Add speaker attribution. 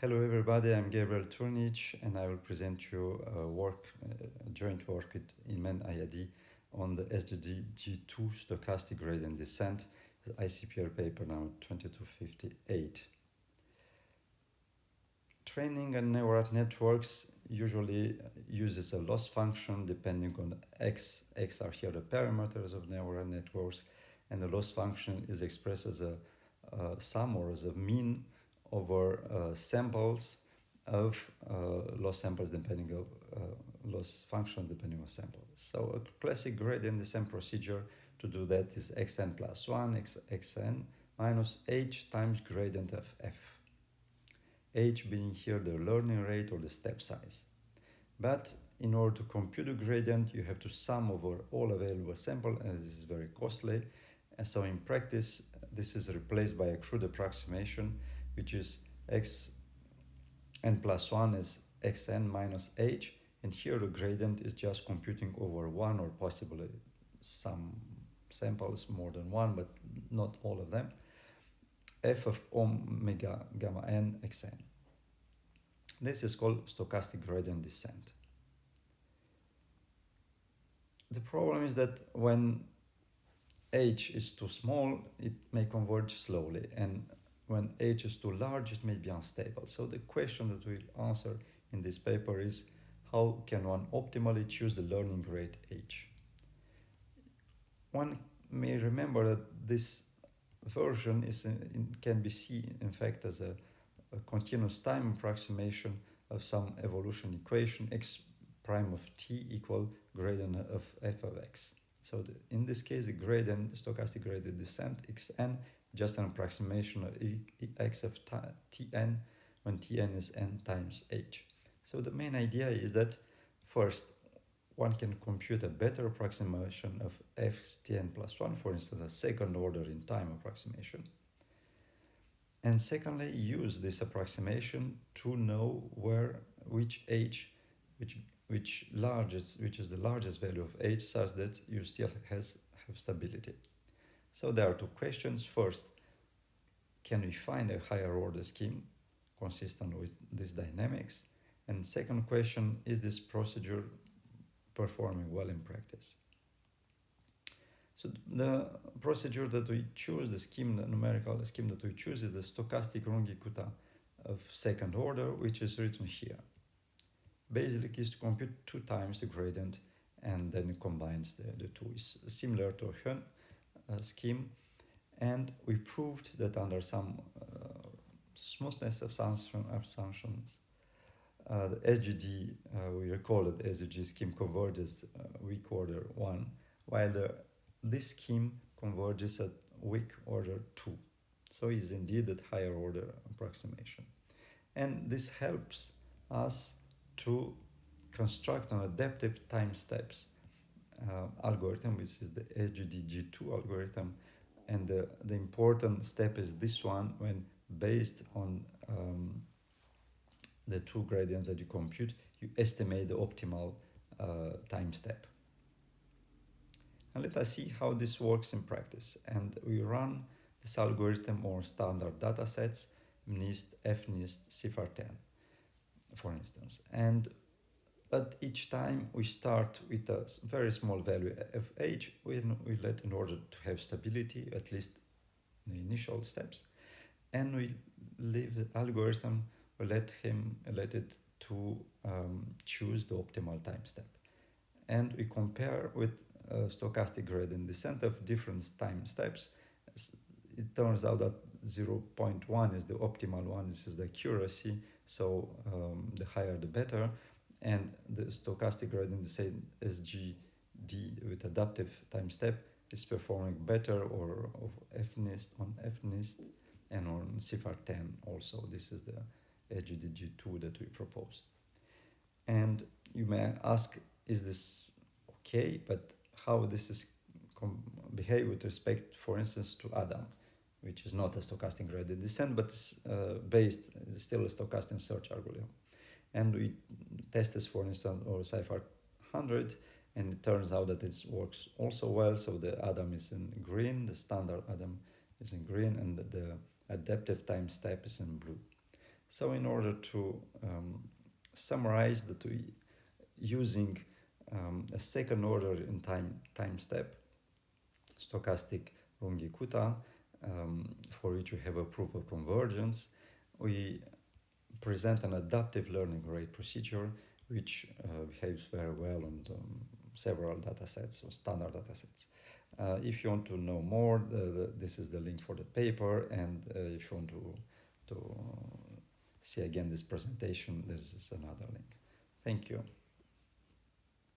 Speaker 1: Hello everybody, I'm Gabriel Turinici and I will present you a joint work with Ilmen Ayadi on the SGD G2 stochastic gradient descent, the ICPR paper now 2258. Training on neural networks usually uses a loss function depending on x are here the parameters of neural networks, and the loss function is expressed as a sum or as a mean over samples of loss samples depending on loss functions depending on samples. So a classic gradient descent procedure to do that is xn plus 1 xn minus h times gradient of f. H being here the learning rate or the step size. But in order to compute the gradient, you have to sum over all available samples, and this is very costly. And so in practice, this is replaced by a crude approximation, which is xn plus 1 is xn minus h, and here the gradient is just computing over one or possibly some samples more than one, but not all of them, f of omega gamma n xn. This is called stochastic gradient descent. The problem is that when h is too small, it may converge slowly, and when h is too large, it may be unstable. So the question that we'll answer in this paper is, how can one optimally choose the learning rate h? One may remember that this version can be seen, in fact, as a continuous time approximation of some evolution equation x prime of t equal gradient of f of x. So in this case, the gradient, the stochastic gradient descent xn, just an approximation of x of tn when tn is n times h. So the main idea is that first, one can compute a better approximation of f's tn plus 1, for instance, a second order in time approximation. And secondly, use this approximation to know which h, which is the largest value of h, such that you still have stability. So there are two questions. First, can we find a higher order scheme consistent with these dynamics? And second question, is this procedure performing well in practice? So the procedure that we choose, the numerical scheme that we choose, is the stochastic Runge-Kutta of second order, which is written here. Basically, is to compute 2 times the gradient, and then it combines the two. It's similar to a Hön scheme, and we proved that under some smoothness assumptions, the SGD, we recall that the SGD scheme converges weak order 1, while this scheme converges at weak order 2. So it is indeed that higher order approximation. And this helps us to construct an adaptive time steps algorithm, which is the SGD G2 algorithm. And the important step is this one, when based on the two gradients that you compute, you estimate the optimal time step. And let us see how this works in practice. And we run this algorithm on standard data sets, MNIST, FNIST, CIFAR10, for instance. And at each time we start with a very small value of h, we let in order to have stability, at least in the initial steps. And we leave the algorithm, we let it to choose the optimal time step. And we compare with stochastic gradient descent of different time steps. It turns out that 0.1 is the optimal one. This is the accuracy, so the higher the better. And the stochastic gradient descent SGD with adaptive time step is performing better or on FNIST and on CIFAR10 also. This is the SGD G2 that we propose. And you may ask, is this okay? But how this is behave with respect, for instance, to Adam, which is not a stochastic gradient descent, but is still a stochastic search algorithm. And we test this, for instance, or CIFAR100, and it turns out that it works also well. So the Adam is in green, the standard Adam is in green, and the adaptive time step is in blue. So in order to summarize that we using a second order in time step, stochastic Runge-Kutta, for which we have a proof of convergence, we present an adaptive learning rate procedure which behaves very well on several datasets or standard datasets. If you want to know more, this is the link for the paper, and if you want to see again this presentation, this is another link. Thank you.